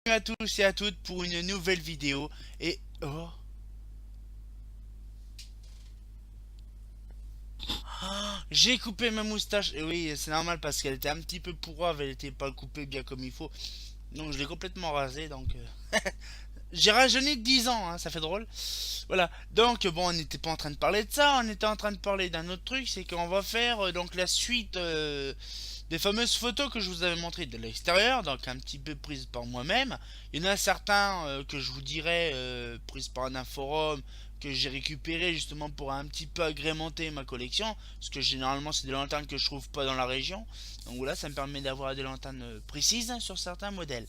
À tous et à toutes pour une nouvelle vidéo. Et oh, j'ai coupé ma moustache. Et oui, c'est normal parce qu'elle était un petit peu pourrave, elle était pas coupée bien comme il faut. Donc je l'ai complètement rasée. Donc j'ai rajeuni de 10 ans, hein, ça fait drôle. Voilà. Donc bon, on n'était pas en train de parler de ça, on était en train de parler d'un autre truc, c'est qu'on va faire donc la suite des fameuses photos que je vous avais montrées de l'extérieur, donc un petit peu prises par moi-même. Il y en a certains que je vous dirais prises par un forum que j'ai récupéré justement pour un petit peu agrémenter ma collection, parce que généralement c'est des lanternes que je trouve pas dans la région. Donc voilà, ça me permet d'avoir des lanternes précises sur certains modèles.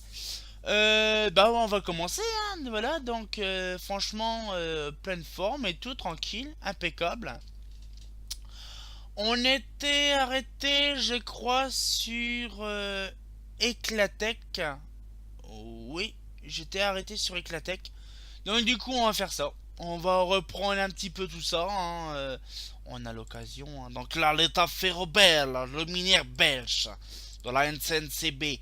Bah ouais, on va commencer, hein, voilà, donc franchement, pleine forme et tout, tranquille, impeccable. On était arrêté, je crois, sur Eclatec. Oui, j'étais arrêté sur Eclatec. Donc du coup, on va faire ça. On va reprendre un petit peu tout ça, hein, on a l'occasion, hein. Donc là, l'état ferroviaire, le minière belge de la NCNCB.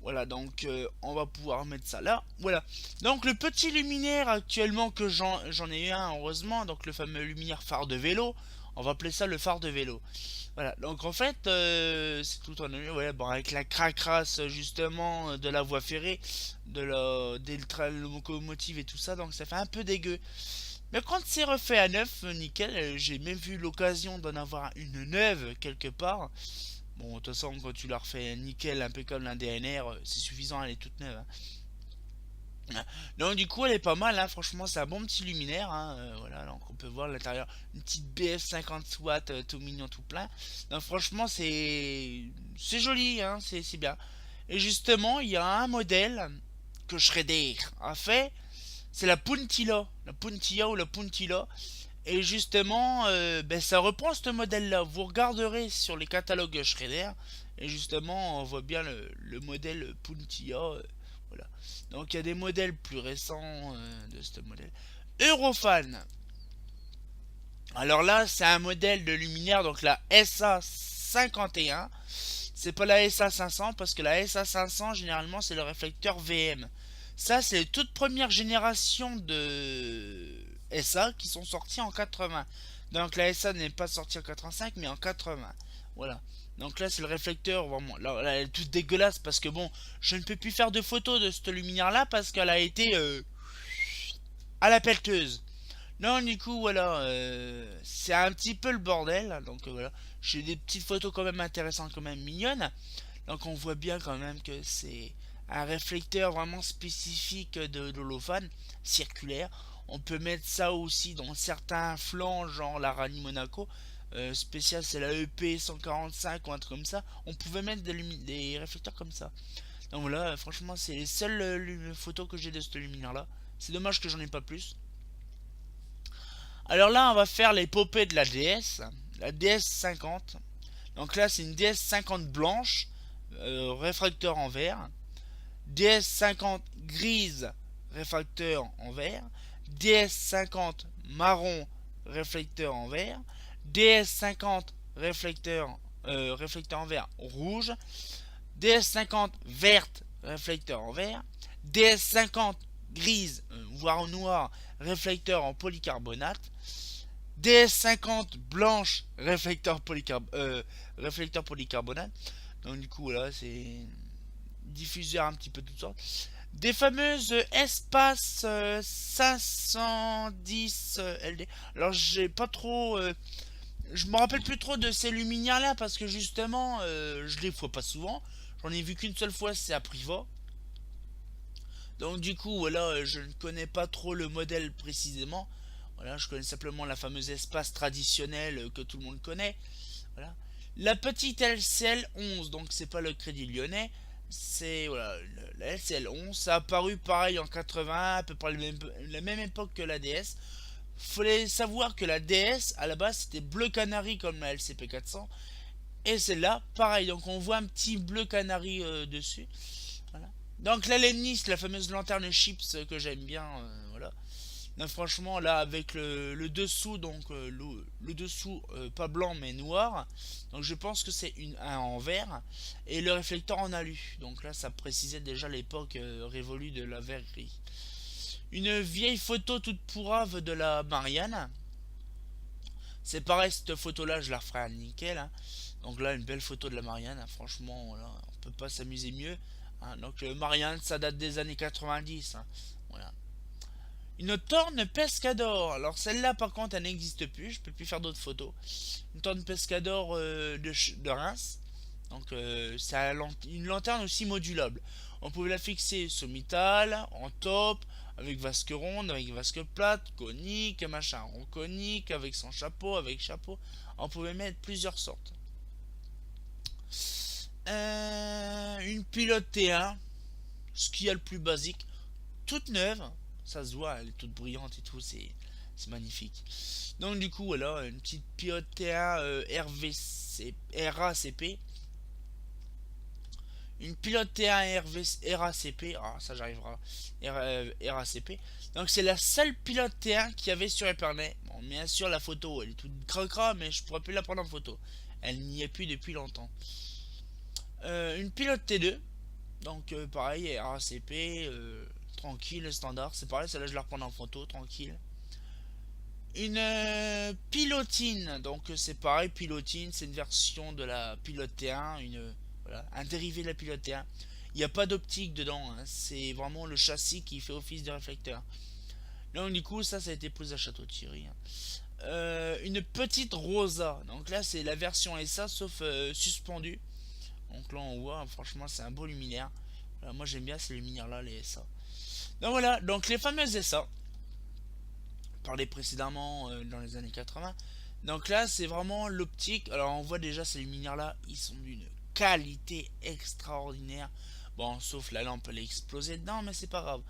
Voilà, donc on va pouvoir mettre ça là. Voilà. Donc le petit luminaire actuellement que j'en ai un, heureusement, donc le fameux luminaire phare de vélo. On va appeler ça le phare de vélo. Voilà, donc en fait, c'est tout en ouais, bon, avec la cracrasse justement de la voie ferrée, des locomotives et tout ça, donc ça fait un peu dégueu. Mais quand c'est refait à neuf, nickel, j'ai même vu l'occasion d'en avoir une neuve quelque part. Bon, de toute façon, quand tu la refais nickel, impeccable, un DNR, c'est suffisant, elle est toute neuve, hein. Donc du coup, elle est pas mal, hein. Franchement, c'est un bon petit luminaire, hein. Voilà, donc on peut voir l'intérieur, une petite BF 50 watts, tout mignon, tout plein. Donc franchement, c'est joli, hein, c'est bien. Et justement, il y a un modèle que Shredder a fait, c'est la Puntilla ou la Puntilla. Et justement, ben, ça reprend ce modèle-là. Vous regarderez sur les catalogues Shredder. Et justement, on voit bien le modèle Puntilla. Voilà. Donc il y a des modèles plus récents de ce modèle. Eurofan. Alors là, c'est un modèle de luminaire, donc la SA51. C'est pas la SA500 parce que la SA500, généralement, c'est le réflecteur VM. Ça, c'est les toutes premières générations de SA qui sont sorties en 80. Donc la SA n'est pas sortie en 85, mais en 80. Voilà. Donc là, c'est le réflecteur, vraiment. Là, elle est toute dégueulasse parce que bon, je ne peux plus faire de photos de cette luminaire-là parce qu'elle a été à la pelleteuse. Non, du coup, voilà, c'est un petit peu le bordel. Donc voilà, j'ai des petites photos quand même intéressantes, quand même mignonnes. Donc on voit bien quand même que c'est un réflecteur vraiment spécifique de l'holophane, circulaire. On peut mettre ça aussi dans certains flancs, genre la Rallye Monaco. Spécial, c'est la EP 145 ou un truc comme ça. On pouvait mettre des réflecteurs comme ça. Donc voilà, franchement, c'est les seules photos que j'ai de cette luminaire là. C'est dommage que j'en ai pas plus. Alors là, on va faire l'épopée de la DS 50. Donc là, c'est une DS 50 blanche, réfracteur en verre. DS 50 grise, réfracteur en verre. DS 50 marron, réflecteur en verre. DS 50 réflecteur en verre rouge. DS 50 verte, réflecteur en verre. DS 50 grise, voire noir, réflecteur en polycarbonate. DS50 blanche, réflecteur polycarbonate. Donc du coup voilà, c'est diffuseur un petit peu tout ça. Des fameuses espaces 510 LD. Alors j'ai pas trop, je me rappelle plus trop de ces luminaires là parce que justement je les vois pas souvent. J'en ai vu qu'une seule fois, c'est à Priva. Donc du coup voilà, je ne connais pas trop le modèle précisément. Voilà, je connais simplement la fameuse espace traditionnelle que tout le monde connaît. Voilà. La petite LCL 11, donc c'est pas le Crédit Lyonnais, c'est voilà, la LCL 11, ça a apparu pareil en 80, à peu près la même époque que la DS. Fallait savoir que la DS à la base c'était bleu canari comme la LCP 400 et celle-là pareil, donc on voit un petit bleu canari dessus. Voilà. Donc la Lemnis, la fameuse lanterne chips que j'aime bien, voilà. Non, franchement, là, avec le dessous, donc le dessous pas blanc mais noir, donc je pense que c'est un en vert et le réflecteur en alu. Donc là, ça précisait déjà l'époque révolue de la verrerie. Une vieille photo toute pourrave de la Marianne. C'est pareil, cette photo-là, je la referai à nickel, hein. Donc là, une belle photo de la Marianne, hein. Franchement, là, on peut pas s'amuser mieux, hein. Donc Marianne, ça date des années 90, hein. Voilà. Une torne pescador. Alors celle-là par contre elle n'existe plus. Je peux plus faire d'autres photos. Une torne pescador de Reims. Donc c'est une lanterne aussi modulable. On pouvait la fixer sommitale, en top, avec vasque ronde, avec vasque plate, conique, machin rond conique, avec son chapeau, avec chapeau. On pouvait mettre plusieurs sortes. Une pilote T1, ce qu'il y a le plus basique, toute neuve, ça se voit, elle est toute brillante et tout, c'est magnifique. Donc du coup, voilà, une petite pilote T1 RACP, une pilote T1 RACP, ah ça j'arrivera, RACP. Donc c'est la seule pilote T1 qu'il y avait sur Epernay. Bon, bien sûr la photo, elle est toute cracra, mais je pourrais plus la prendre en photo. Elle n'y est plus depuis longtemps. Une pilote T2, donc pareil, RACP, tranquille, standard. C'est pareil, celle-là je la reprends en photo, tranquille. Une pilotine, donc c'est pareil, pilotine, c'est une version de la pilote T1, voilà, un dérivé de la pilote T1. Il n'y a pas d'optique dedans, hein. C'est vraiment le châssis qui fait office de réflecteur. Donc du coup, ça a été pris à Château-Thierry, hein. Une petite Rosa, donc là c'est la version SA sauf suspendue. Donc là on voit, franchement c'est un beau luminaire. Voilà, moi j'aime bien ces luminaires là, les SA. Donc voilà, donc les fameuses SA, parlé précédemment dans les années 80. Donc là c'est vraiment l'optique. Alors on voit déjà ces luminaires là, ils sont d'une qualité extraordinaire. Bon, sauf la lampe elle est explosée dedans, mais c'est pas grave.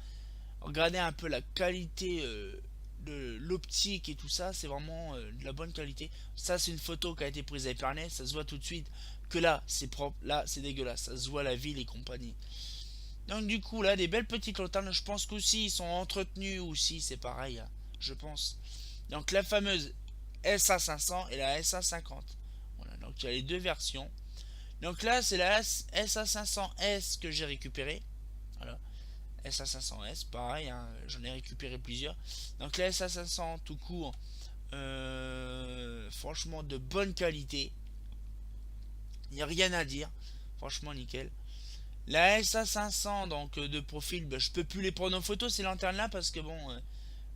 Regardez un peu la qualité de l'optique et tout ça, c'est vraiment de la bonne qualité. Ça c'est une photo qui a été prise à Épernay, ça se voit tout de suite que là c'est propre, là c'est dégueulasse, ça se voit la ville et compagnie. Donc du coup là des belles petites lanternes, je pense qu'aussi ils sont entretenus aussi, c'est pareil, hein, je pense. Donc la fameuse SA500 et la SA50. Voilà, donc il y a les deux versions. Donc là c'est la SA500S que j'ai récupérée. Voilà. SA500S, pareil, hein, j'en ai récupéré plusieurs. Donc la SA500 tout court, franchement de bonne qualité. Il n'y a rien à dire. Franchement nickel. La SA500 donc de profil, bah, je peux plus les prendre en photo ces lanternes là parce que bon,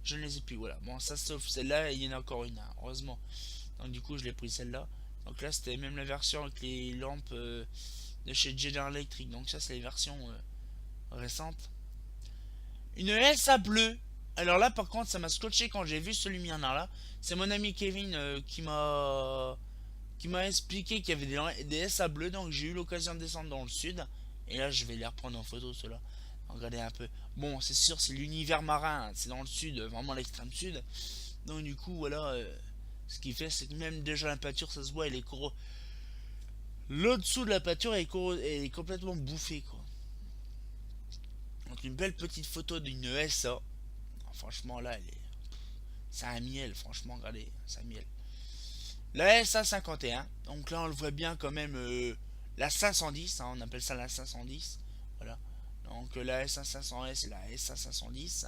je ne les ai plus. Voilà. Bon, ça sauf celle-là, il y en a encore une, hein, heureusement. Donc du coup, je l'ai pris celle-là. Donc là, c'était même la version avec les lampes de chez General Electric. Donc ça, c'est les versions récentes. Une SA bleue. Alors là, par contre, ça m'a scotché quand j'ai vu ce lumière là. C'est mon ami Kevin qui m'a expliqué qu'il y avait des SA bleus. Donc j'ai eu l'occasion de descendre dans le sud. Et là, je vais les reprendre en photo, ceux-là. Regardez un peu. Bon, c'est sûr, c'est l'univers marin. Hein. C'est dans le sud, vraiment l'extrême sud. Donc du coup, voilà. Ce qui fait, c'est que même déjà la peinture, ça se voit, elle est L'au-dessous de la peinture elle est complètement bouffée, quoi. Donc une belle petite photo d'une SA. Alors, franchement, là, c'est un miel, franchement, regardez, c'est un miel. La SA51, donc là, on le voit bien quand même, la 510, hein, on appelle ça la 510. Voilà. Donc la SA500S et la SA510.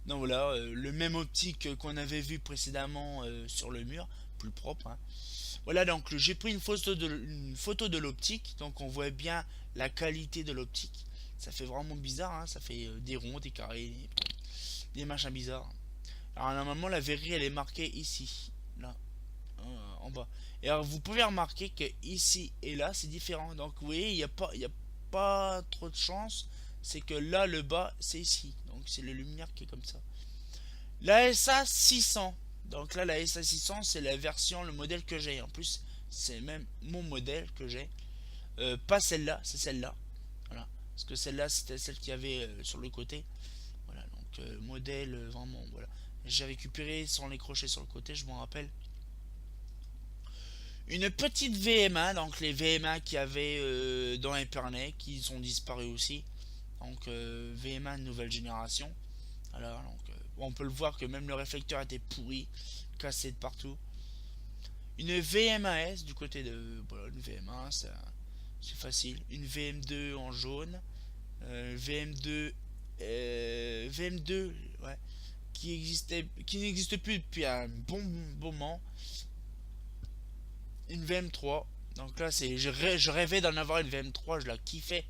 Donc voilà, le même optique qu'on avait vu précédemment sur le mur, plus propre, hein. Voilà, donc j'ai pris une photo de l'optique, donc on voit bien la qualité de l'optique. Ça fait vraiment bizarre, hein, ça fait des ronds, des carrés, des machins bizarres. Alors normalement la verrerie elle est marquée ici, là, en bas. Et alors vous pouvez remarquer que ici et là c'est différent. Donc vous voyez, il y a pas trop de chance. C'est que là le bas c'est ici. Donc c'est le luminaire qui est comme ça. La SA 600. Donc là la SA 600 c'est la version, le modèle que j'ai. En plus c'est même mon modèle que j'ai. Pas celle-là, c'est celle-là. Voilà. Parce que celle-là c'était celle qu'il y avait sur le côté. Voilà, donc modèle vraiment, voilà. J'ai récupéré sans les crochets sur le côté, je m'en rappelle. Une petite VMA, donc les VMA qu'il y avait dans Epernay, qui ont disparu aussi. Donc VMA de nouvelle génération. Alors, donc, on peut le voir que même le réflecteur était pourri, cassé de partout. Une VMAS du côté de... Voilà, une VMA, c'est facile. Une VM2 en jaune. VM2... VM2, ouais, qui n'existe plus depuis un bon moment. Une VM3. Donc là, je rêvais d'en avoir une VM3, je la kiffais.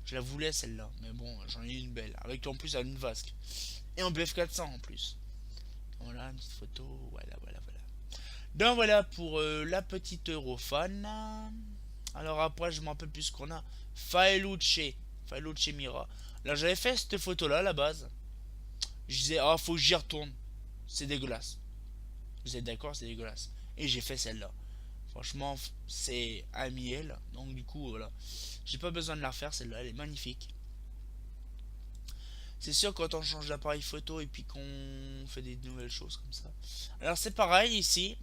Je la voulais celle-là. Mais bon, j'en ai une belle. Avec en plus une vasque. Et en BF400 en plus. Voilà, une petite photo. Voilà, voilà, voilà. Donc voilà pour la petite Europhone. Alors après, je m'en rappelle plus ce qu'on a. Faeluce. Faeluce Mira. Alors j'avais fait cette photo-là à la base. Je disais, ah, faut que j'y retourne. C'est dégueulasse. Vous êtes d'accord, c'est dégueulasse. Et j'ai fait celle-là. Franchement, c'est un miel. Donc du coup, voilà. J'ai pas besoin de la refaire, celle-là, elle est magnifique. C'est sûr, quand on change d'appareil photo et puis qu'on fait des nouvelles choses comme ça. Alors c'est pareil ici.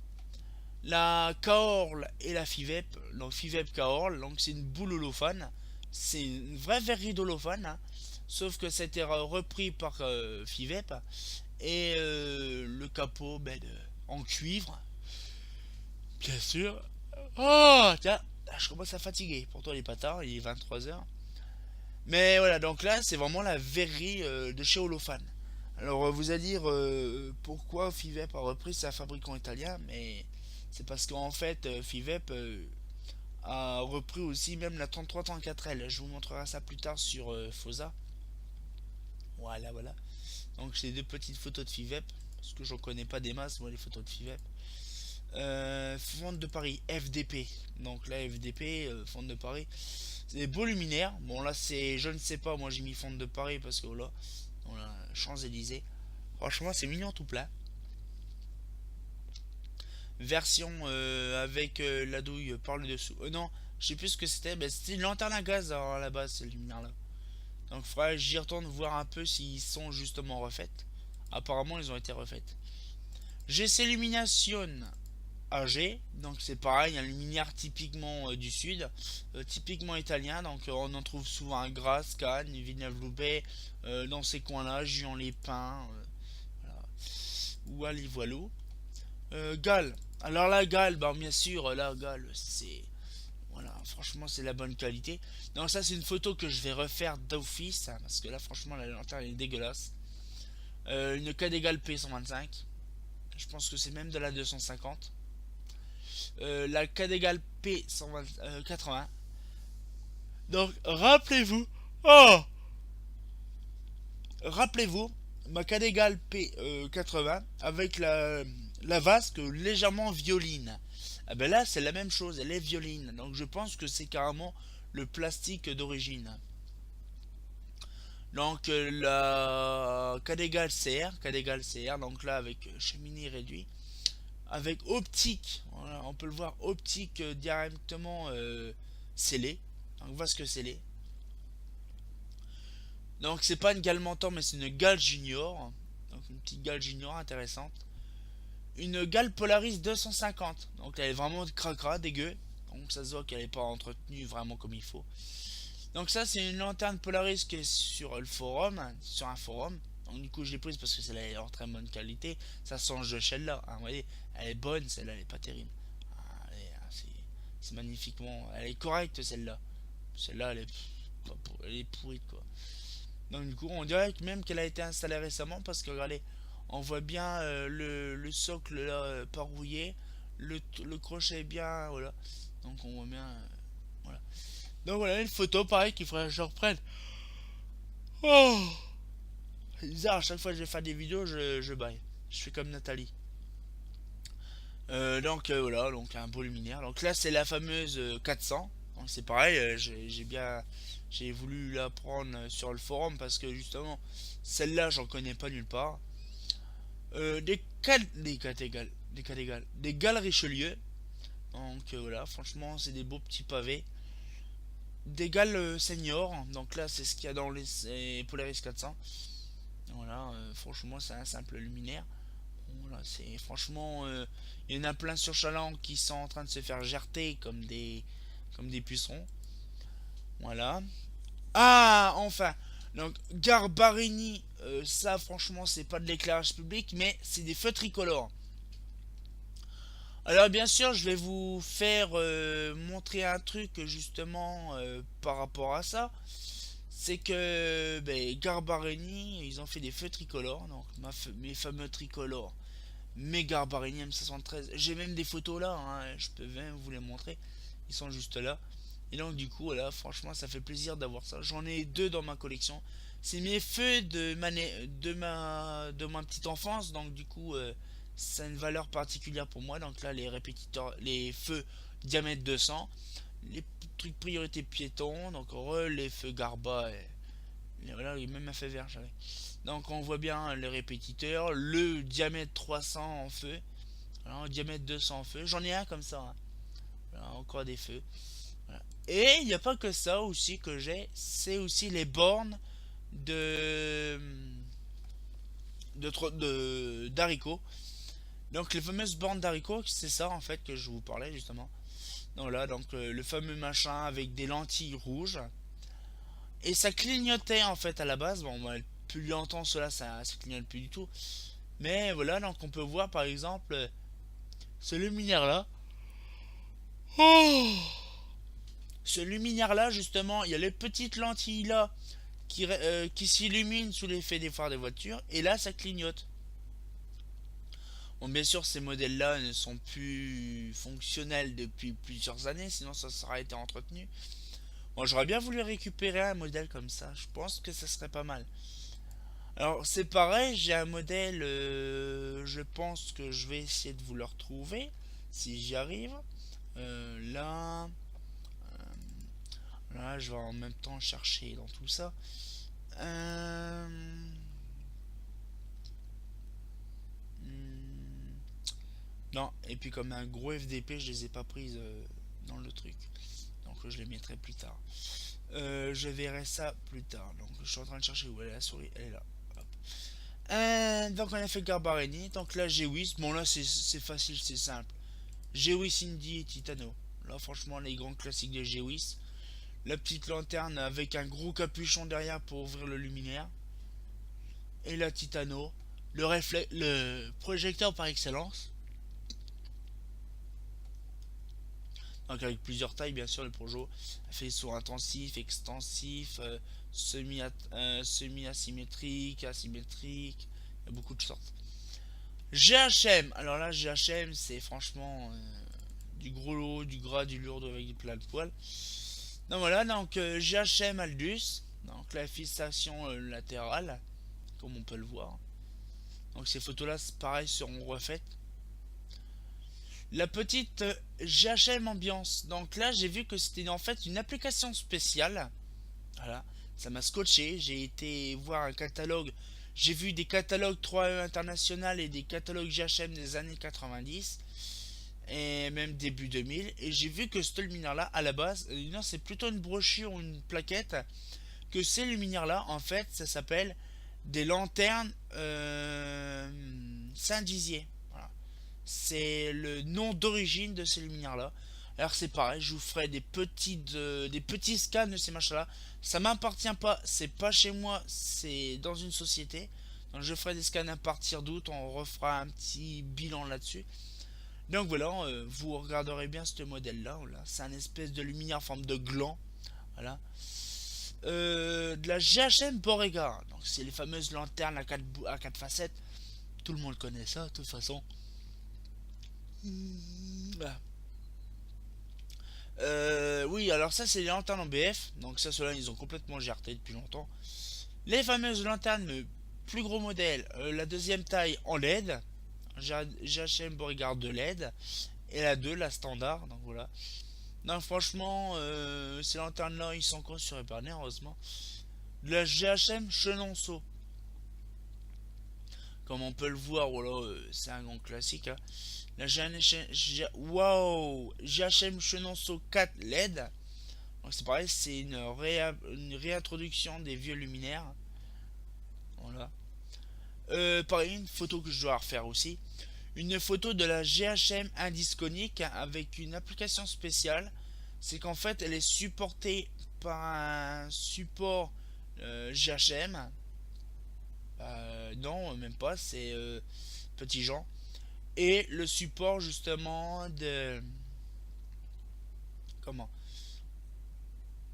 La Kaorl et la Fivep. Donc Fivep Kaorl, donc c'est une boule holophane. C'est une vraie verrerie d'holophane. Hein. Sauf que c'était repris par Fivep. Et le capot en cuivre. Bien sûr. Oh, tiens, je commence à fatiguer. Pourtant, il est pas tard, il est 23 h. Mais voilà, donc là, c'est vraiment la verrerie de chez Holophane. Alors, vous allez dire pourquoi Fivep a repris sa fabricant italien, mais c'est parce qu'en fait, Fivep a repris aussi même la 3334L. Je vous montrerai ça plus tard sur Fosa. Voilà, voilà. Donc, j'ai deux petites photos de Fivep, parce que j'en connais pas des masses, moi, les photos de Fivep. Fonte de Paris, FDP. Donc là, FDP, Fonte de Paris. C'est des beaux luminaires. Bon, là, c'est. Je ne sais pas, moi j'ai mis Fonte de Paris parce que voilà, Champs-Élysées. Franchement, c'est mignon tout plein. Version avec la douille par le dessous. Non, je sais plus ce que c'était. Ben, c'était une lanterne à gaz alors, à la base, ces luminaires-là. Donc, faudrait que j'y retourne voir un peu s'ils sont justement refaites. Apparemment, ils ont été refaites. GC Illumination AG, donc c'est pareil, un luminaire typiquement du sud, typiquement italien, donc on en trouve souvent à Grasse, Cannes, Villeneuve-Loubet, dans ces coins-là, Juan-les-Pins, voilà. Ou à Livoilo. Galles, alors la Galles, bah, bien sûr, la Galles, c'est... Voilà, franchement, c'est la bonne qualité. Donc ça, c'est une photo que je vais refaire d'office, hein, parce que là, franchement, la lanterne est dégueulasse. Une Cadegal P125, je pense que c'est même de la 250. La Cadegal P180. Donc, rappelez-vous. Oh, rappelez-vous, ma Cadegal P80 avec la vasque légèrement violine. Ah ben là, c'est la même chose, elle est violine. Donc, je pense que c'est carrément le plastique d'origine. Donc, la Cadegal CR, donc là avec cheminée réduite. Avec optique, voilà, on peut le voir, optique directement scellée, donc vasque scellée. Donc c'est pas une gale mentor mais c'est une gale junior, donc une petite gale junior intéressante. Une gale Polaris 250, donc elle est vraiment cracra, dégueu, donc ça se voit qu'elle n'est pas entretenue vraiment comme il faut. Donc ça c'est une lanterne Polaris qui est sur le forum, hein, sur un forum. Donc du coup je l'ai prise parce que celle-là est en très bonne qualité. Ça change de celle-là, hein, vous voyez, elle est bonne, celle-là elle est pas terrible. Ah, c'est magnifiquement, elle est correcte celle-là. Celle-là elle est pourrie quoi. Donc du coup on dirait même qu'elle a été installée récemment parce que regardez, on voit bien le socle là pas rouillé, le crochet est bien, voilà. Donc on voit bien, voilà. Donc voilà une photo pareil qu'il faudrait que je reprenne. Oh, c'est bizarre, à chaque fois que je vais faire des vidéos, je baille. Je fais comme Nathalie. Donc voilà, donc un beau luminaire. Donc là c'est la fameuse 400. Donc c'est pareil, j'ai voulu la prendre sur le forum parce que justement celle-là j'en connais pas nulle part. Des gales Richelieu. Donc voilà, franchement c'est des beaux petits pavés. Des gales senior. Donc là c'est ce qu'il y a dans les Polaris 400. Voilà, franchement c'est un simple luminaire. Voilà, c'est franchement, il y en a plein sur Chaland qui sont en train de se faire gerter comme des pucerons. Voilà. Ah, enfin. Donc Garbarini Ça franchement c'est pas de l'éclairage public, mais c'est des feux tricolores. Alors bien sûr, je vais vous faire montrer un truc justement par rapport à ça. C'est que Garbareni, ils ont fait des feux tricolores, donc mes fameux tricolores, mes Garbareni M613. J'ai même des photos là, hein, je peux même vous les montrer. Ils sont juste là. Et donc du coup, voilà, franchement, ça fait plaisir d'avoir ça. J'en ai deux dans ma collection. C'est mes feux de ma petite enfance, donc du coup, ça a une valeur particulière pour moi. Donc là, les répétiteurs, les feux diamètre 200, les trucs priorité piéton, donc les feux Garba, et voilà, il même un fait vert, j'avais. Donc on voit bien les répétiteurs, le diamètre 300 en feu, voilà, diamètre 200 en feu. J'en ai un comme ça, hein. Voilà, encore des feux. Voilà. Et il n'y a pas que ça aussi que j'ai, c'est aussi les bornes de d'haricots. Donc les fameuses bornes d'haricots, c'est ça en fait que je vous parlais justement. Donc là, donc le fameux machin avec des lentilles rouges. Et ça clignotait en fait à la base. Bon, plus longtemps cela, ça clignote plus du tout. Mais voilà, donc on peut voir par exemple ce luminaire là. Oh, ce luminaire là, justement, il y a les petites lentilles là qui s'illuminent sous l'effet des phares des voitures. Et là, ça clignote. Bon, bien sûr, ces modèles-là ne sont plus fonctionnels depuis plusieurs années, sinon ça sera été entretenu. Bon, j'aurais bien voulu récupérer un modèle comme ça. Je pense que ça serait pas mal. Alors, c'est pareil, j'ai un modèle. Je pense que je vais essayer de vous le retrouver si j'y arrive. Là, là, je vais en même temps chercher dans tout ça. Euh, hmm, non, et puis comme un gros FDP, je les ai pas prises dans le truc. Donc je les mettrai plus tard. Je verrai ça plus tard. Donc je suis en train de chercher où elle est la souris. Elle est là. Hop. Donc on a fait Garbareni. Donc là j'ai Whis. Bon là c'est facile, c'est simple. Gewis Indy et Titano. Là franchement les grands classiques de Gewis. La petite lanterne avec un gros capuchon derrière pour ouvrir le luminaire. Et la Titano. Le projecteur par excellence. Donc avec plusieurs tailles bien sûr le Projo. Fait sur intensif, extensif, semi asymétrique, asymétrique. Il y a beaucoup de sortes. GHM. Alors là GHM c'est franchement du gros lot, du gras, du lourd avec plein de poils. Donc voilà, donc GHM Aldus. Donc la fixation latérale, comme on peut le voir. Donc ces photos là pareil seront refaites. La petite GHM Ambiance. Donc là j'ai vu que c'était en fait une application spéciale. Voilà, ça m'a scotché. J'ai été voir un catalogue. J'ai vu des catalogues 3E international et des catalogues GHM des années 90 et même début 2000. Et j'ai vu que ce luminaire-là, à la base, non, c'est plutôt une brochure ou une plaquette. Que ces luminaires-là, en fait, ça s'appelle des lanternes Saint-Dizier. Voilà. C'est le nom d'origine de ces luminaires-là. Alors c'est pareil, je vous ferai des petits scans de ces machins-là. Ça m'appartient pas, c'est pas chez moi, c'est dans une société. Donc je ferai des scans à partir d'août, on refera un petit bilan là-dessus. Donc voilà, vous regarderez bien ce modèle-là. Voilà. C'est un espèce de luminaire en forme de gland. Voilà. De la GHM Borrega. Donc c'est les fameuses lanternes à 4 facettes. Tout le monde connaît ça, de toute façon. Voilà. Oui, alors ça c'est les lanternes en BF. Donc ça, ceux-là, ils ont complètement gerté depuis longtemps. Les fameuses lanternes, le plus gros modèle, la deuxième taille en LED. GHM Beauregard de LED. Et la 2, la standard. Donc voilà. Non, franchement, ces lanternes-là, ils sont encore sur épargnés, heureusement. De la GHM Chenonceau. Comme on peut le voir, voilà, c'est un grand classique. Hein. La wow, GHM Chenonceau 4 LED. Donc c'est pareil, c'est une réintroduction des vieux luminaires. Voilà. Pareil, une photo que je dois refaire aussi. Une photo de la GHM Indisconic avec une application spéciale. C'est qu'en fait, elle est supportée par un support GHM. Non, même pas, c'est Petit Jean. Et le support justement de... Comment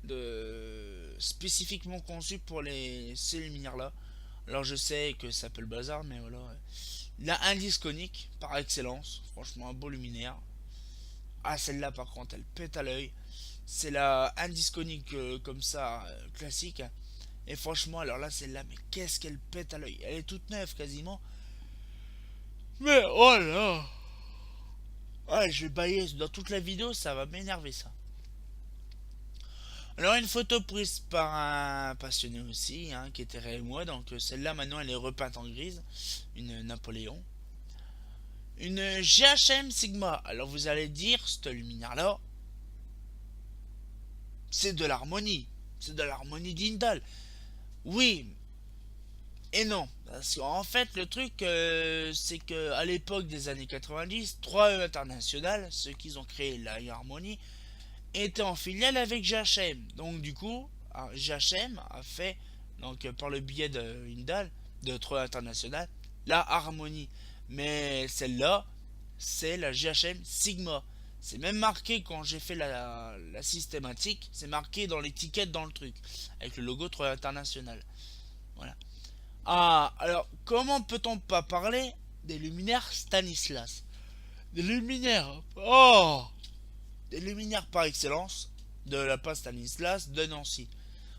de spécifiquement conçu pour ces luminaires là. Alors je sais que ça peut le bazar, mais voilà. La indice conique par excellence, franchement un beau luminaire. Ah, celle-là par contre elle pète à l'œil. C'est la indice conique comme ça classique. Et franchement alors là celle-là, mais qu'est-ce qu'elle pète à l'œil. Elle est toute neuve quasiment. Mais oh là. Ah, je vais bailler dans toute la vidéo, ça va m'énerver ça. Alors une photo prise par un passionné aussi, hein, qui était réel moi, donc celle-là maintenant elle est repeinte en grise, une Napoléon. Une GHM Sigma, alors vous allez dire, cette luminaire-là, c'est de l'harmonie, c'est de l'harmonie d'Indal. Oui et non, parce qu'en fait le truc c'est que à l'époque des années 90, 3E International, ceux qui ont créé la harmonie, était en filiale avec GHM. Donc du coup, GHM a fait, donc par le biais de Indal, de 3 International, la Harmonie. Mais celle-là, c'est la GHM Sigma. C'est même marqué quand j'ai fait la systématique, c'est marqué dans l'étiquette dans le truc, avec le logo 3 International. Voilà. Ah, alors, comment peut-on pas parler des luminaires Stanislas? Des luminaires, oh, des luminaires par excellence de la place Stanislas de Nancy.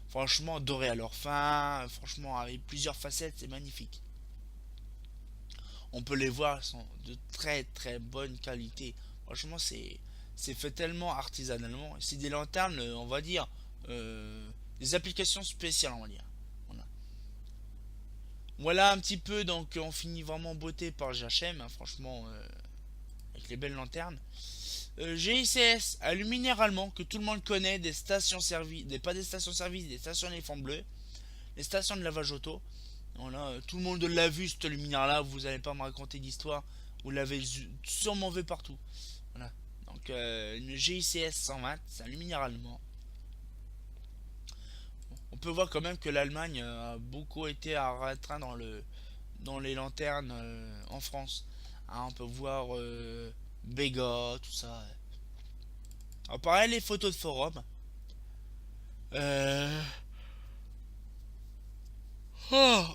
Franchement, doré à leur fin, franchement, avec plusieurs facettes, c'est magnifique. On peut les voir, elles sont de très très bonne qualité. Franchement, c'est fait tellement artisanalement. C'est des lanternes, on va dire, des applications spéciales, on va dire. Voilà. Voilà un petit peu, donc on finit vraiment en beauté par GHM, hein, franchement, avec les belles lanternes. GICS, un luminaire allemand que tout le monde connaît, des stations services, pas des stations services, des stations éléphants bleus, les stations de lavage auto. Voilà, tout le monde l'a vu, ce luminaire-là, vous n'allez pas me raconter d'histoire, vous l'avez sûrement vu partout. Voilà, donc une GICS 120, c'est un luminaire allemand. On peut voir quand même que l'Allemagne a beaucoup été à restreindre dans les lanternes en France. Hein, on peut voir Bega, tout ça. Alors pareil, les photos de forum. Euh, oh,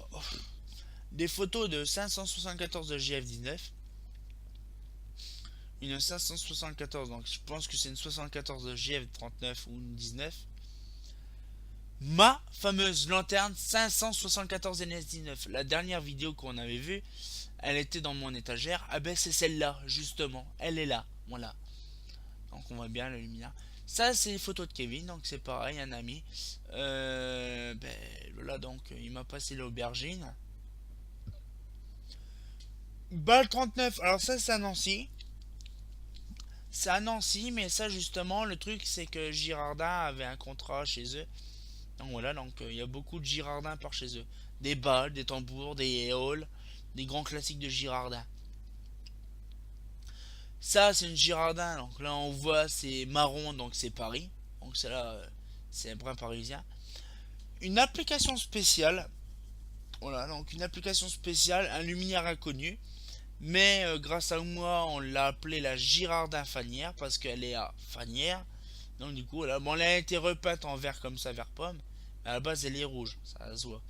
des photos de 574 de GF19. Une 574, donc je pense que c'est une 74 de GF39 ou une 19. Ma fameuse lanterne 574 NS19. La dernière vidéo qu'on avait vue, elle était dans mon étagère. Ah ben c'est celle-là, justement. Elle est là, voilà. Donc on voit bien la lumière. Ça c'est les photos de Kevin, donc c'est pareil, un ami. Ben voilà, donc il m'a passé l'aubergine. Balle 39, alors ça c'est à Nancy. C'est à Nancy, mais ça justement, le truc c'est que Girardin avait un contrat chez eux. Donc voilà, donc il y a beaucoup de Girardin par chez eux. Des balles, des tambours, des halls, des grands classiques de Girardin. Ça c'est une Girardin, donc là on voit c'est marron, donc c'est Paris. Donc c'est là, c'est un brin parisien. Une application spéciale, voilà, donc une application spéciale, un luminaire inconnu. Mais grâce à moi, on l'a appelée la Girardin Fanière parce qu'elle est à Fanière. Donc du coup, voilà. Bon, elle a été repeinte en vert comme ça, vert pomme. Mais à la base, elle est rouge, ça se voit.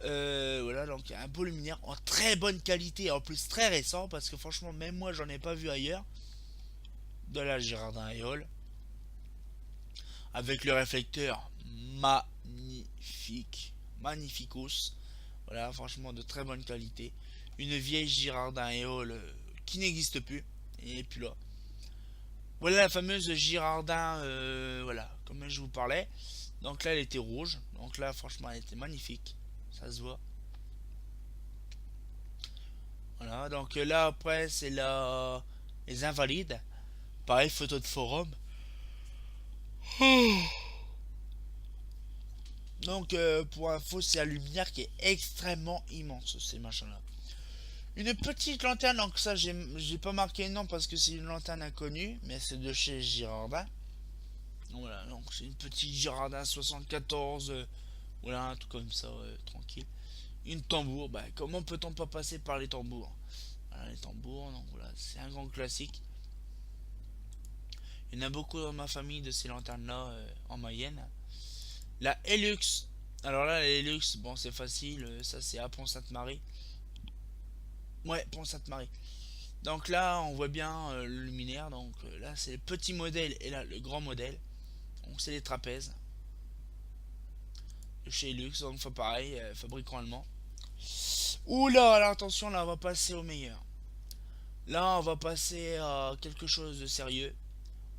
Voilà, donc un beau luminaire en très bonne qualité, en plus très récent parce que franchement, même moi, j'en ai pas vu ailleurs. De la Girardin Eole avec le réflecteur magnifique, magnificus. Voilà, franchement, de très bonne qualité. Une vieille Girardin Eole qui n'existe plus. Et puis là. Voilà la fameuse Girardin, voilà, comme je vous parlais. Donc là, elle était rouge. Donc là, franchement, elle était magnifique. Ça se voit. Voilà, donc là, après, c'est les Invalides. Pareil, photo de forum. Donc, pour info, c'est un luminaire qui est extrêmement immense, ces machins-là. Une petite lanterne, donc ça, j'ai pas marqué non parce que c'est une lanterne inconnue, mais c'est de chez Girardin. Voilà, donc c'est une petite Girardin 74, voilà, un truc comme ça, tranquille. Une tambour, bah comment peut-on pas passer par les tambours? Voilà, les tambours, donc voilà, c'est un grand classique. Il y en a beaucoup dans ma famille de ces lanternes-là en Mayenne. La Helux. Alors là, la Helux, bon, c'est facile. Ça, c'est à Pont-Sainte-Marie. Ouais, Pont-Sainte-Marie. Donc là, on voit bien le luminaire. Donc là, c'est le petit modèle et là, le grand modèle. Donc c'est les trapèzes de chez Helux. Donc faut pareil, fabricant allemand. Oula, là, attention, là, on va passer au meilleur. Là, on va passer à quelque chose de sérieux.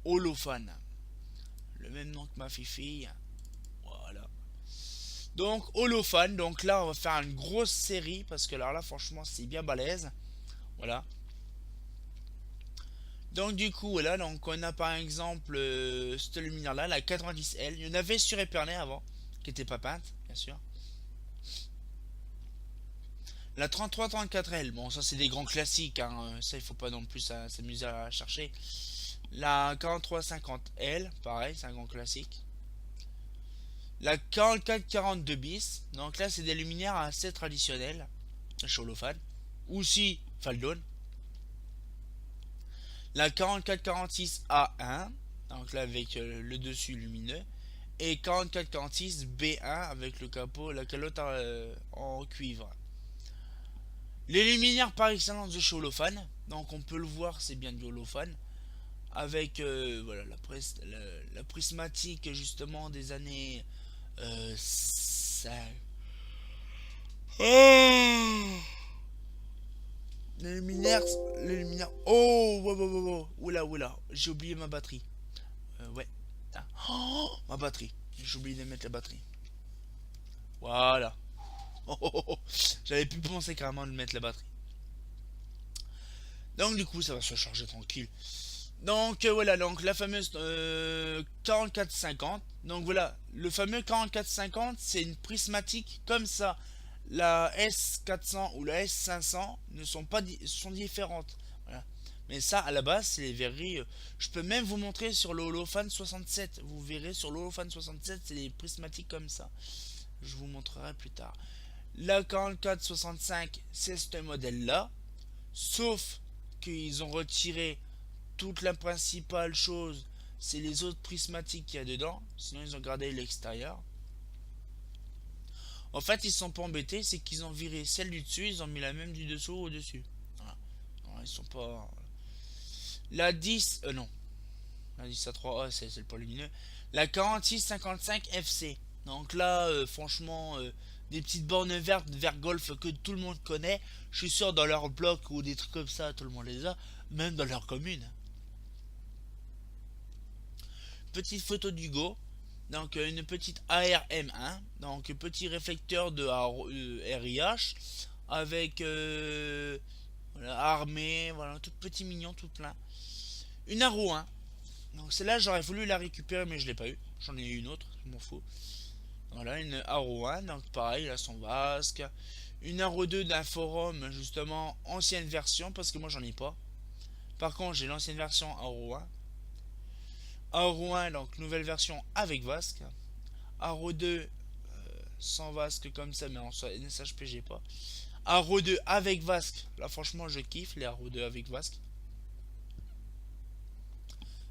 Holophane. Le même nom que ma fille. Voilà. Donc Holophane, donc là on va faire une grosse série parce que alors là franchement c'est bien balèze. Voilà. Donc du coup voilà, donc on a par exemple cette lumière là, la 90L. Il y en avait sur Epernay avant, qui était pas peinte, bien sûr. La 33-34L, bon ça c'est des grands classiques, hein. Ça il faut pas non plus s'amuser à chercher. La 43-50L, pareil, c'est un grand classique. La 44-42 bis, donc là c'est des luminaires assez traditionnels, chez Holophane. Aussi Faldon. La 4446A1, donc là avec le dessus lumineux, et 4446B1 avec le capot, la calotte en cuivre. Les luminaires par excellence de chez Holophane, donc on peut le voir, c'est bien du Holophane, avec voilà, la prismatique justement des années ça... Oh, les luminaires, les luminaires. Oh, wow, wow, wow, wow. Oula, oula, j'ai oublié ma batterie. Ouais. Ah. Oh, ma batterie. J'ai oublié de mettre la batterie. Voilà. Oh, oh, oh, oh. J'avais pu penser carrément de mettre la batterie. Donc du coup, ça va se charger tranquille. Donc voilà, donc la fameuse 4450. Donc voilà, le fameux 4450, c'est une prismatique comme ça. La S400 ou la S500 ne sont pas sont différentes. Voilà. Mais ça, à la base, c'est les verreries. Je peux même vous montrer sur le Holophane 67. Vous verrez sur le Holophane 67, c'est des prismatiques comme ça. Je vous montrerai plus tard. La 4465, c'est ce modèle-là. Sauf qu'ils ont retiré toute la principale chose, c'est les autres prismatiques qu'il y a dedans. Sinon, ils ont gardé l'extérieur. En fait, ils sont pas embêtés, c'est qu'ils ont viré celle du dessus, ils ont mis la même du dessous au-dessus. Voilà. Non, ils sont pas. La 10, non. La 10 à 3A, c'est le pas lumineux. La 4655 FC. Donc là, franchement, des petites bornes vertes vers golf que tout le monde connaît. Je suis sûr dans leur bloc ou des trucs comme ça, tout le monde les a. Même dans leur commune. Petite photo d'Hugo. Donc une petite ARM1. Donc petit réflecteur de RIH. Avec voilà, armé. Voilà, tout petit mignon, tout plein. Une Arrow 1. Donc celle-là, j'aurais voulu la récupérer, mais je l'ai pas eu. J'en ai eu une autre, je m'en fous. Voilà, une Arrow 1. Donc pareil, là, son vasque. Une Arrow 2 d'un forum, justement, ancienne version, parce que moi, j'en ai pas. Par contre, j'ai l'ancienne version Arrow 1. Arrow 1, donc nouvelle version avec vasque. Arrow 2 sans vasque comme ça, mais en NSHP j'ai pas. Arrow 2 avec vasque. Là franchement je kiffe les Arrow 2 avec vasque.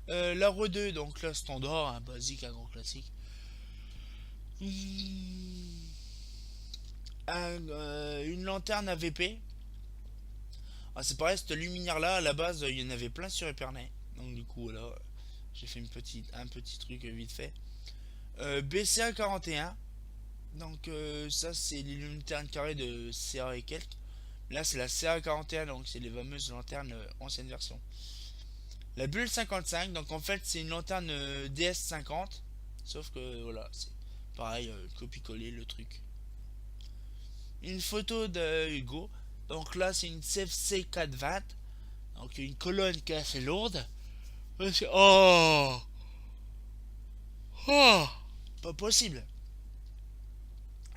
L'Arrow 2, donc là standard, un basique, un grand classique. Une lanterne AVP. Ah, c'est pareil, cette luminaire là, à la base, il y en avait plein sur Epernay. Donc du coup, là, j'ai fait un petit truc vite fait. BCA 41. Donc ça, c'est les lanternes carrées de CA et quelques. Là, c'est la CA 41, donc c'est les fameuses lanternes ancienne version. La bulle 55, donc en fait, c'est une lanterne DS 50. Sauf que voilà, c'est pareil, copier-coller le truc. Une photo de Hugo. Donc là, c'est une CFC 420. Donc une colonne qui est assez lourde. Oh, oh, pas possible.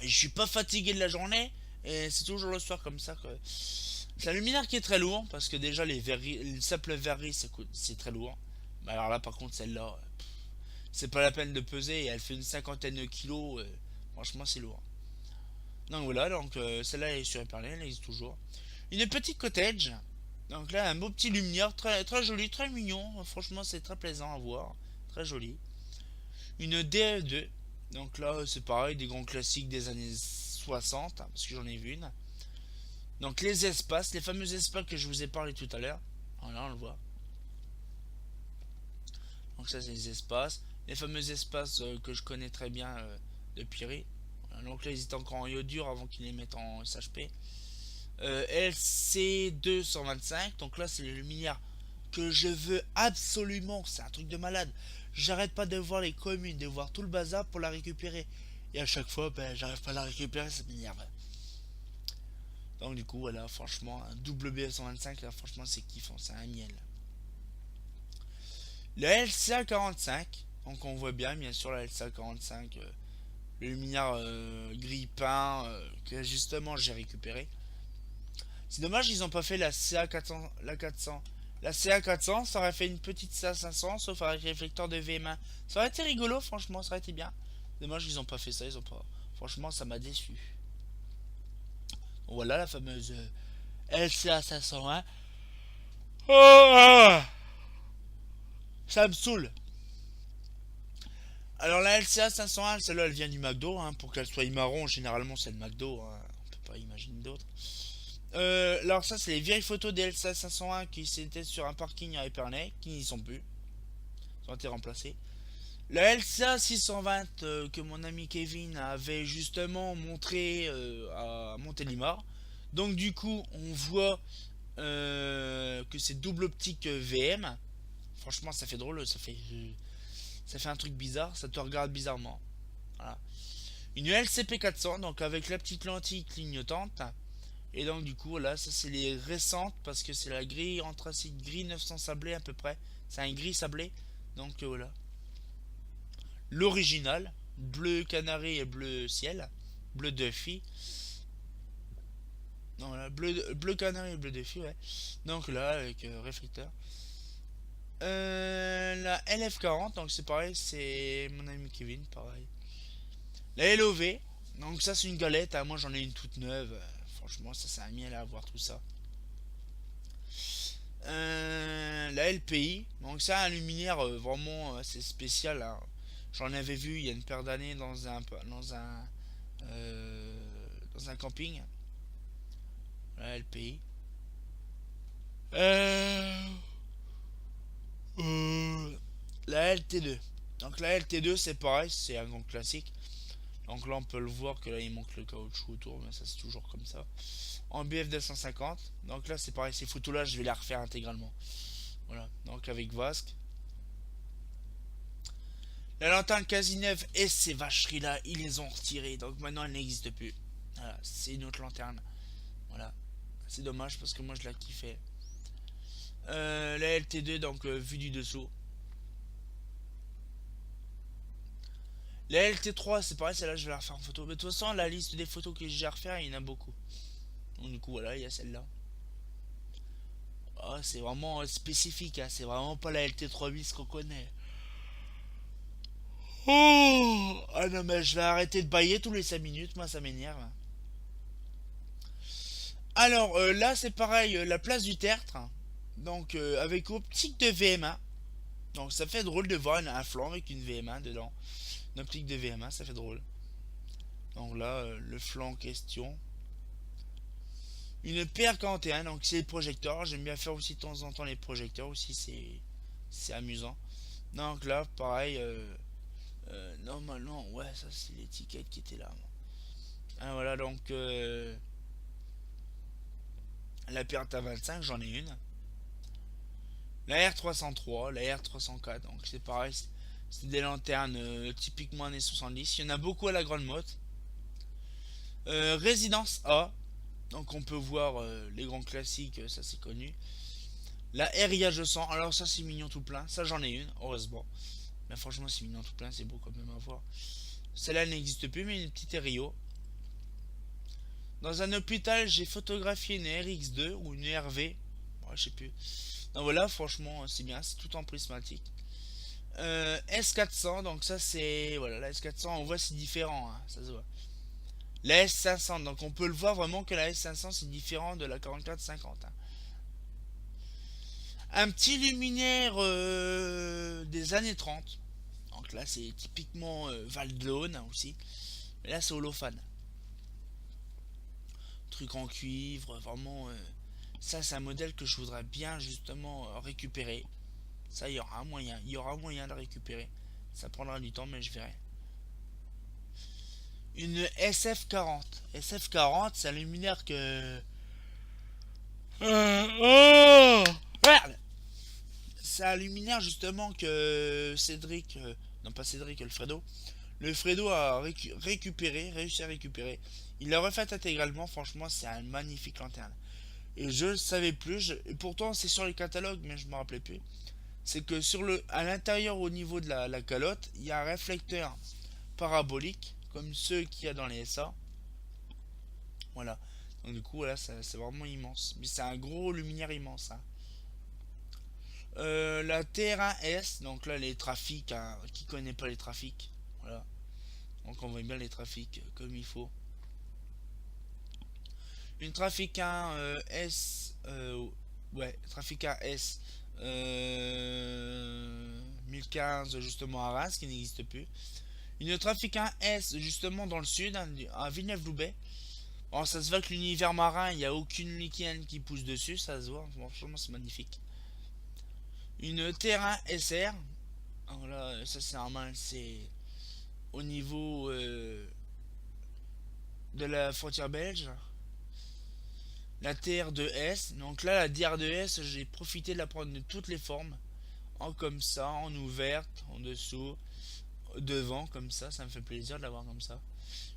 Et je suis pas fatigué de la journée. Et c'est toujours le soir comme ça que. C'est un luminaire qui est très lourd. Parce que déjà, les simples verreries, c'est très lourd. Mais alors là, par contre, celle-là, c'est pas la peine de peser. Elle fait une cinquantaine de kilos. Franchement, c'est lourd. Donc voilà, donc celle-là est sur Epernay, elle existe toujours. Une petite cottage. Donc là, un beau petit lumière, très, très joli, très mignon. Franchement, c'est très plaisant à voir. Très joli. Une DF2. Donc là, c'est pareil, des grands classiques des années 60, hein, parce que j'en ai vu une. Donc les espaces, les fameux espaces que je vous ai parlé tout à l'heure. Voilà, on le voit. Donc ça, c'est les espaces. Les fameux espaces que je connais très bien de Pierry. Voilà, donc là, ils étaient encore en iodure avant qu'ils les mettent en SHP. LC225, donc là, c'est le luminaire que je veux absolument. C'est un truc de malade. J'arrête pas de voir les communes, de voir tout le bazar pour la récupérer. Et à chaque fois, ben, j'arrive pas à la récupérer, ça m'énerve. Donc du coup, voilà, franchement, un double BF125, là, franchement, c'est kiffant, c'est un miel. Le LCA45, donc on voit bien sûr, la LCA45, le luminaire gris peint que justement j'ai récupéré. C'est dommage, ils ont pas fait la CA400, la 400. La CA400, ça aurait fait une petite CA500, sauf avec réflecteur de VM1. Ça aurait été rigolo, franchement, ça aurait été bien. Dommage, ils ont pas fait ça, ils ont pas. Franchement, ça m'a déçu. Donc voilà la fameuse LCA 501. Oh, ça me saoule. Alors la LCA 501, celle-là, elle vient du McDo. Hein, pour qu'elle soit marron, généralement, c'est le McDo. Hein, on peut pas imaginer d'autres. Alors ça, c'est les vieilles photos des LCA 501 qui étaient sur un parking à Épernay, qui n'y sont plus. Ils ont été remplacés. La LCA 620 que mon ami Kevin avait justement montré à Montélimar. Donc du coup, on voit que c'est double optique VM. Franchement, ça fait drôle, ça fait un truc bizarre, ça te regarde bizarrement. Voilà. Une LCP 400, donc avec la petite lentille clignotante. Et donc du coup, là, ça c'est les récentes parce que c'est la grille anthracite gris 900 sablé à peu près. C'est un gris sablé. Donc voilà. L'original, bleu canari et bleu ciel. Bleu Duffy. Non, là, bleu canari et bleu Duffy, ouais. Donc là, avec réflecteur. La LF40, donc c'est pareil, c'est mon ami Kevin, pareil. La LOV, donc ça c'est une galette, hein, moi j'en ai une toute neuve. Franchement, ça c'est un miel à avoir tout ça. La LPI, donc ça un luminaire vraiment assez spécial. Hein. J'en avais vu il y a une paire d'années euh, dans un camping. La LPI. Euh, la LT2. Donc la LT2 c'est pareil, c'est un grand classique. Donc là on peut le voir que là il manque le caoutchouc autour, mais ça c'est toujours comme ça. En BF 250. Donc là c'est pareil, ces photos là je vais la refaire intégralement. Voilà, donc avec Vasque. La lanterne quasi neuve et ces vacheries là, ils les ont retirées. Donc maintenant elle n'existe plus. Voilà, c'est une autre lanterne. Voilà. C'est dommage parce que moi je la kiffais. La LT2 donc vue du dessous. La LT3 c'est pareil, celle-là je vais la refaire en photo. Mais de toute façon la liste des photos que j'ai à refaire il y en a beaucoup. Donc du coup voilà il y a celle-là. Oh, c'est vraiment spécifique, hein. C'est vraiment pas la LT3 bis qu'on connaît. Oh ah non mais je vais arrêter de bailler tous les 5 minutes, moi ça m'énerve. Alors là c'est pareil, la place du tertre. Donc avec optique de VMA. Donc ça fait drôle de voir un flanc avec une VMA dedans. Une optique de VMA, ça fait drôle. Donc là, le flanc en question. Une PR41, donc c'est les projecteurs. J'aime bien faire aussi de temps en temps les projecteurs aussi, c'est amusant. Donc là, pareil, normalement, ouais, ça c'est l'étiquette qui était là. Ah, voilà, donc la PR25, j'en ai une. La R303, la R304, donc c'est pareil, c'est des lanternes typiquement années 70. Il y en a beaucoup à la Grande Motte. Résidence A, donc on peut voir les grands classiques, ça c'est connu. La RIA 200, alors ça c'est mignon tout plein, ça j'en ai une, heureusement. Mais franchement c'est mignon tout plein, c'est beau quand même à voir. Celle-là n'existe plus, mais une petite RIO. Dans un hôpital, j'ai photographié une RX2 ou une RV. Ouais, je sais plus. Donc voilà, franchement, c'est bien, c'est tout en prismatique. S400, donc ça c'est. Voilà, la S400, on voit c'est différent, hein, ça se voit. La S500. Donc on peut le voir vraiment que la S500 c'est différent de la 4450. Hein. Un petit luminaire des années 30. Donc là c'est typiquement Val d'Aune aussi. Mais là c'est holophane. Truc en cuivre, vraiment. Ça c'est un modèle que je voudrais bien justement récupérer. Ça il y aura un moyen. Il y aura un moyen de récupérer. Ça prendra du temps mais je verrai. Une SF40. SF40 c'est un luminaire que... oh merde. C'est un luminaire justement que Cédric... non pas Cédric, le Fredo a récupéré, réussi à récupérer. Il l'a refait intégralement, franchement c'est un magnifique lanterne. Et je ne savais plus, et pourtant c'est sur les catalogues mais je me rappelais plus. C'est que à l'intérieur au niveau de la calotte, il y a un réflecteur parabolique, comme ceux qu'il y a dans les SA. Voilà. Donc du coup voilà, c'est vraiment immense. Mais c'est un gros luminaire immense. Hein. La TR1S, donc là les trafics, hein, qui connaît pas les trafics, voilà. Donc on voit bien les trafics comme il faut. Une Trafic 1 S, ouais, Trafic 1 S 1015 justement à Reims qui n'existe plus. Une Trafic 1 S justement dans le sud, hein, à Villeneuve-Loubet. Bon, ça se voit que l'univers marin, il n'y a aucune liquide qui pousse dessus, ça se voit, franchement c'est magnifique. Une Terrain SR, voilà, ça c'est normal, c'est au niveau de la frontière belge. La TR2S, donc là la DR2S, j'ai profité de la prendre de toutes les formes, en comme ça, en ouverte, en dessous, devant, comme ça me fait plaisir de l'avoir comme ça.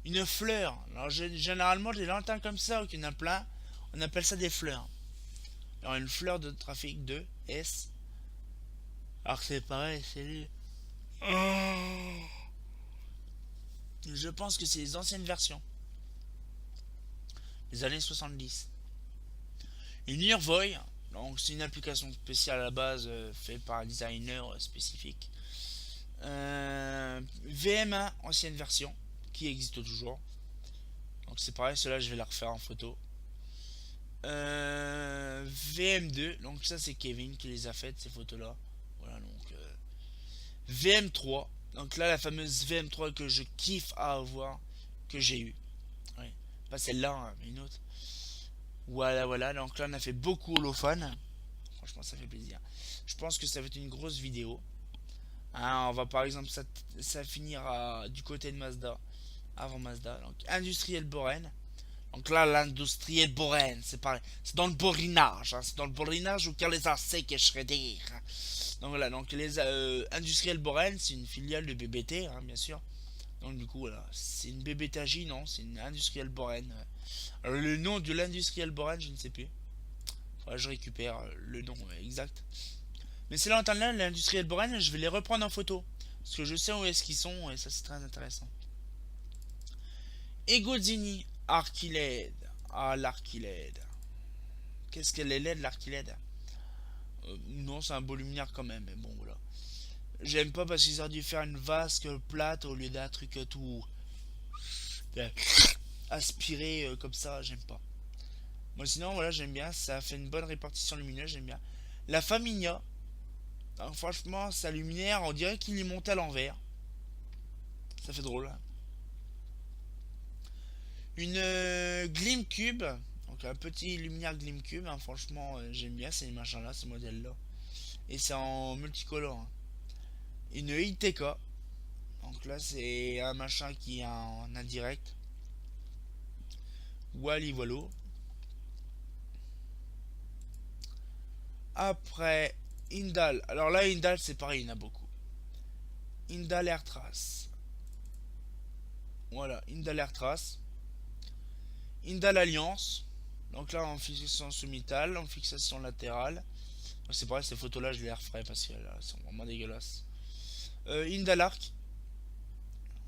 Une fleur, alors généralement les lanternes comme ça, il y en a plein, on appelle ça des fleurs. Alors une fleur de trafic 2 S, alors que c'est pareil, c'est lui. Oh, je pense que c'est les anciennes versions, les années 70. Une Urvoy, donc c'est une application spéciale à la base faite par un designer spécifique. VM1 ancienne version qui existe toujours. Donc c'est pareil, cela je vais la refaire en photo. VM2, donc ça c'est Kevin qui les a faites ces photos là. Voilà donc VM3, donc là la fameuse VM3 que je kiffe à avoir, que j'ai eu. Ouais. Pas celle-là, hein, mais une autre. Voilà, voilà, donc là on a fait beaucoup holophone. Franchement ça fait plaisir. Je pense que ça va être une grosse vidéo. Hein, on va par exemple ça finira du côté de Mazda. Avant Mazda. Donc industriel Boren. Donc là l'industriel Boren, c'est pareil. C'est dans le borinage. Hein, c'est dans le borinage où il y a les insectes et Schrader. Donc voilà, donc les industriel Boren, c'est une filiale de BBT, hein, bien sûr. Donc du coup voilà, c'est une BBTJ, non, c'est une industriel Boren. Alors, le nom de l'industriel Boren, je ne sais plus. Faudra que je récupère le nom exact. Mais ces lanternes-là, l'industriel Boren, je vais les reprendre en photo. Parce que je sais où est-ce qu'ils sont et ça c'est très intéressant. Et Godzini, Archiled. Ah, l'Archiled. Qu'est-ce qu'elle est laide, l'Archiled? Non, c'est un beau luminaire quand même, mais bon, voilà. J'aime pas parce qu'ils auraient dû faire une vasque plate au lieu d'un truc tout aspiré comme ça, j'aime pas. Moi sinon, voilà, j'aime bien, ça fait une bonne répartition lumineuse, j'aime bien. La Faminia, alors, franchement, sa lumière, on dirait qu'il est monté à l'envers. Ça fait drôle. Hein. Une Glim Cube, donc un petit luminaire Glim Cube, hein, franchement, j'aime bien ces machins-là, ces modèles-là. Et c'est en multicolore. Hein. Une ITK, donc là, c'est un machin qui est en indirect. Wally Wallo. Après, Indal. Alors là, Indal, c'est pareil, il y en a beaucoup. Indal Air Trace. Voilà, Indal Air Trace. Indal Alliance. Donc là, en fixation sous-mitale, en fixation latérale. C'est pareil, ces photos-là, je les referai parce qu'elles sont vraiment dégueulasses. Indal Arc.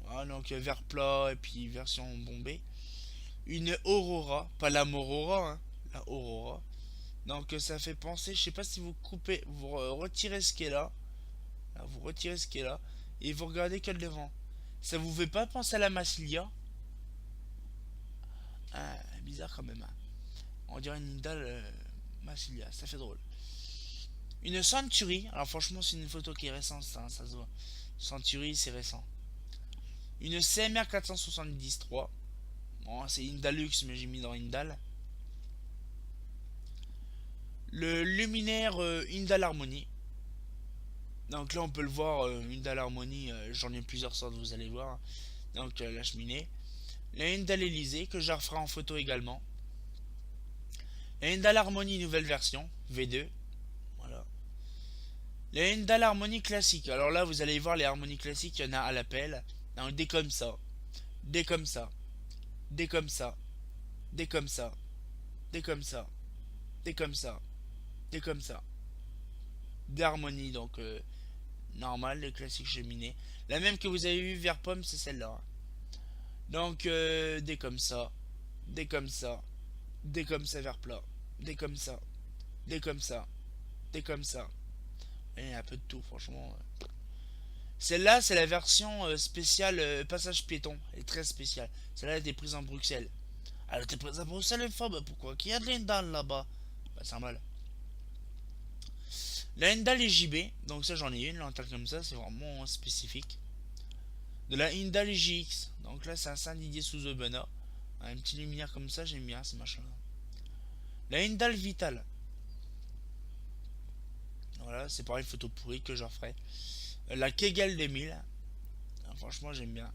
Voilà, donc vert plat et puis version bombée. Une Aurora, pas la Morora, hein, la Aurora. Donc ça fait penser, je sais pas si vous coupez, vous retirez ce qui est là. Là, vous retirez ce qui est là et vous regardez quel devant. Ça vous fait pas penser à la Massilia? Ah, bizarre quand même, hein. On dirait une Hyundai Massilia, ça fait drôle. Une Century, alors franchement c'est une photo qui est récente, ça se voit. Century c'est récent. Une CMR 470-3. Bon, c'est Hyundai Luxe mais j'ai mis dans Hyundai. Le luminaire Hyundai Harmony. Donc là on peut le voir, Hyundai Harmony, j'en ai plusieurs sortes, vous allez voir. Donc la cheminée. La Hyundai Elysée que je referai en photo également. La Hyundai Harmony nouvelle version V2. Voilà. La Hyundai Harmony classique. Alors là vous allez voir les harmonies classiques, il y en a à l'appel. Donc des comme ça. Des comme ça. Des comme ça. Des comme ça. Des comme ça. Des comme ça. Des comme ça. Des harmonies donc normales, les classiques cheminés. La même que vous avez vu vers pomme, c'est celle-là. Donc des comme ça. Des comme ça. Des comme ça vers plat. Des comme ça. Des comme ça. Des comme ça. Et il y a un peu de tout, franchement. Celle-là, c'est la version spéciale passage piéton. Elle est très spéciale. Celle-là, elle était prise en Bruxelles. Elle était prise en Bruxelles une fois, bah pourquoi? Qu'il y a de l'Indal là-bas. Bah, c'est normal. La Hyundai JB, donc ça j'en ai une, lanterne comme ça, c'est vraiment spécifique. De la Hyundai JX, donc là c'est un Saint-Didier sous Aubenas. Un petit luminaire comme ça, j'aime bien ces machins-là. La Hyundai Vital, voilà, c'est pareil, photo pourrie que j'en ferai. La Kegel 2000, ah, franchement j'aime bien.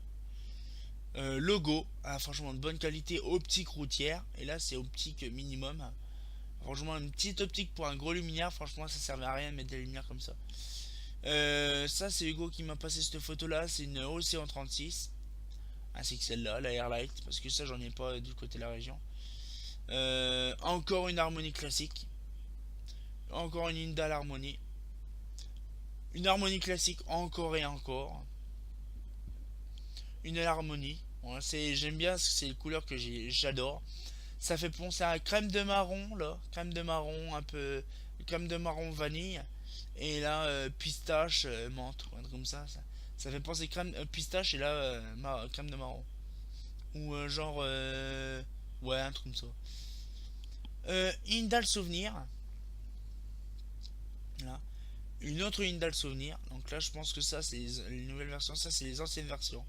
Logo, ah, franchement de bonne qualité, optique routière, et là c'est optique minimum. Franchement, une petite optique pour un gros luminaire, franchement ça servait à rien de mettre des lumières comme ça. Ça c'est Hugo qui m'a passé cette photo là, c'est une Océan 36, ainsi que celle-là, la Airlight, parce que ça j'en ai pas du côté de la région. Encore une harmonie classique, encore une Hyundai Harmony, une harmonie classique encore et encore, une harmonie. Voilà, j'aime bien, c'est les couleurs que j'adore. Ça fait penser à crème de marron là, crème de marron un peu, crème de marron vanille. Et là, pistache, menthe, ou un truc comme ça fait penser crème pistache et là, crème de marron. Ou genre, ouais, un truc comme ça. Indal Souvenir. Là. Une autre Indal Souvenir. Donc là, je pense que ça, c'est les nouvelles versions. Ça, c'est les anciennes versions.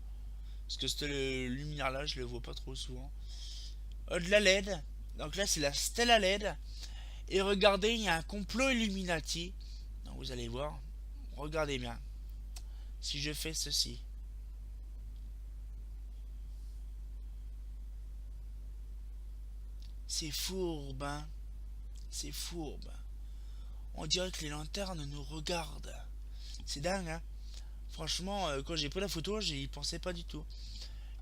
Parce que ce luminaire là, je le vois pas trop souvent. De la LED. Donc là, c'est la Stella LED. Et regardez, il y a un complot Illuminati. Donc vous allez voir. Regardez bien. Si je fais ceci. C'est fourbe, hein. C'est fourbe. On dirait que les lanternes nous regardent. C'est dingue, hein. Franchement, quand j'ai pris la photo, j'y pensais pas du tout.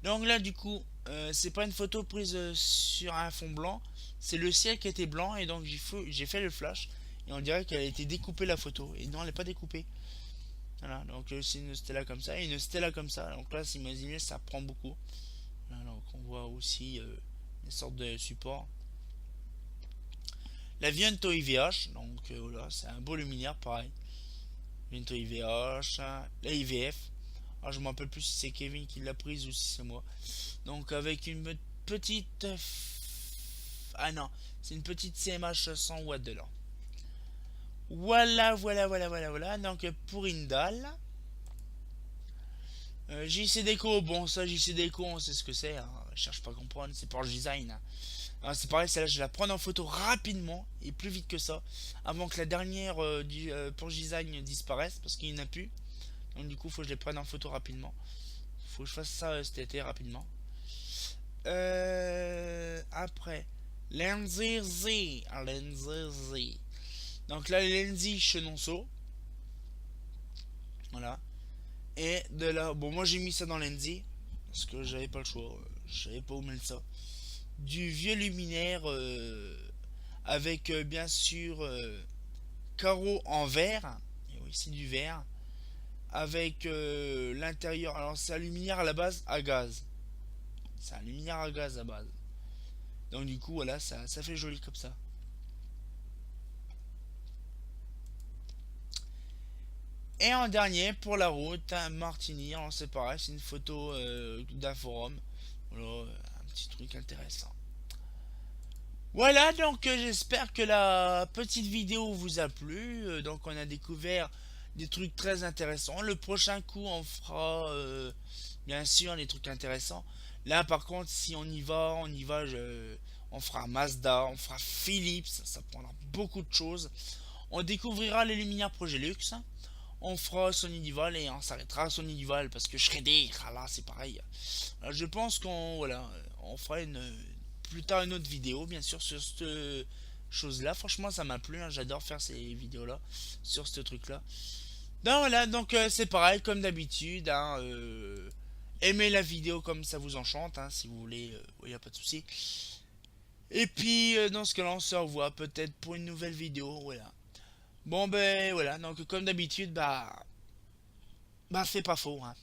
Donc là, du coup, c'est pas une photo prise sur un fond blanc. C'est le ciel qui était blanc et donc j'ai fait le flash. Et on dirait qu'elle a été découpée la photo. Et non, elle n'est pas découpée. Voilà, donc c'est une Stella comme ça et une Stella comme ça. Donc là, imaginez, ça prend beaucoup. Voilà, donc on voit aussi des sortes de supports. La Viento IVH, donc voilà, c'est un beau luminaire pareil. Viento IVH, la IVF. Alors je me rappelle plus si c'est Kevin qui l'a prise ou si c'est moi. Donc avec une petite. Ah non, c'est une petite CMH 100 watts dedans. Voilà, voilà, voilà, voilà, voilà. Donc pour Indal. JC Deco, bon ça JC Deco on sait ce que c'est, hein. Je cherche pas à comprendre, c'est pour le design, hein. Ah, c'est pareil, celle-là je vais la prendre en photo rapidement et plus vite que ça, avant que la dernière Porsche Design disparaisse parce qu'il n'y en a plus. Donc du coup faut que je les prenne en photo rapidement. Faut que je fasse ça cet été rapidement. Après, Lenzi Z. Lenzi Z. Donc là, Lenzi Chenonceau. Voilà. Et de là, bon, moi j'ai mis ça dans Lenzi. Parce que j'avais pas le choix. Je savais pas où mettre ça. Du vieux luminaire avec bien sûr carreaux en verre. Et oui, c'est du verre. Avec l'intérieur. Alors, c'est un luminaire à la base à gaz. C'est un luminaire à gaz à base. Donc du coup voilà ça fait joli comme ça. Et en dernier pour la route un Martini, alors c'est pareil, c'est une photo d'un forum. Voilà, un petit truc intéressant. Voilà, donc j'espère que la petite vidéo vous a plu. Donc on a découvert des trucs très intéressants. Le prochain coup, on fera bien sûr des trucs intéressants. Là, par contre, si on y va. On fera Mazda, on fera Philips. Ça prendra beaucoup de choses. On découvrira les Luminaires Progélux. On fera Sony Duval et on s'arrêtera à Sony Duval parce que Shredder, ah là, c'est pareil. Alors, je pense qu'on voilà, on fera plus tard une autre vidéo, bien sûr, sur cette chose-là. Franchement, ça m'a plu, hein, j'adore faire ces vidéos-là, sur ce truc-là. Donc voilà, donc c'est pareil, comme d'habitude. Hein, aimez la vidéo comme ça vous enchante, hein, si vous voulez, il n'y a pas de souci. Et puis, dans ce cas-là, on se revoit peut-être pour une nouvelle vidéo, voilà. Bon ben voilà, donc comme d'habitude, bah c'est pas faux, hein.